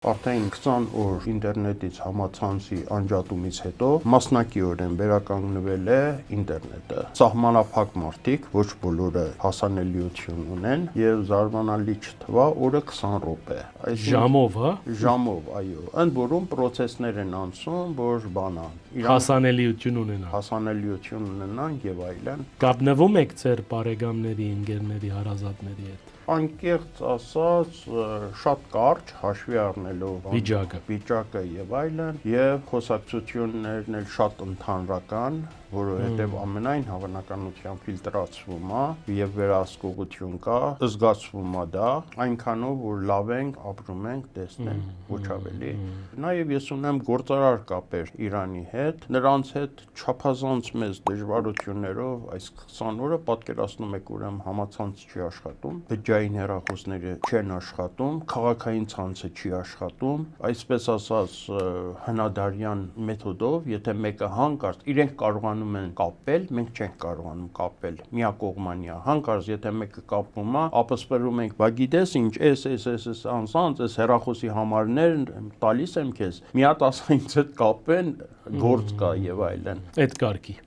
Արդեն 20 օր ինտերնետից համացանցի անջատումից հետո մասնակիորեն վերականգնվել է ինտերնետը։ Սահմանափակ մարդիկ, ոչ բոլորը հասանելիություն ունեն, եւ զարմանալի չթվա օրը 20 րոպե։ Ժամով, հա։ Ժամով, այո։ Ընդ որում process-ներ են անցում, որ բանան։ Հասանելիություն ունենան։ Հասանելիություն ունենան եւ այլն։ Կապնվում եք ձեր բարեկամների, ընկերների, հարազատների հետ։ Անկեղծ ասած, շատ կարճ հաշվի առնելով վիճակը եւ այլն, եւ խոսակցություններն էլ շատ ընդհանրական, որովհետեւ ամենայն հավանականությամբ ֆիլտրացվում է եւ վերահսկողություն կա, զգացվում է դա, այնքանով որ լավ ենք, ապրում ենք, տեսնենք, ոչ ավելի։ Նաեւ ես ունեմ գործարար կապեր Իրանի հետ, նրանց հետ չափազանց մեծ դժվարություններով այս 20 օրը պատկերացնում եք ուրեմն համացանց չի աշխատում, բջջային հեռախոսները չեն աշխատում, քաղաքային ցանցը չի աշխատում, այսպես ասած հնադարյան մեթոդով, եթե մեկը հանկարծ իրենք կարողանում են կապել, մենք չենք կարողանում կապել, միակողմանիա, հանկարծ եթե մեկը կապվում է, ապսպրում ենք, բա գիտես ինչ, էս անձանց, էս հեռախոսի համարներ տալիս եմ քեզ, մի հատ ասա ինձ հետ կապեն, գործ կա եւ այլն։ Այդ կարգի։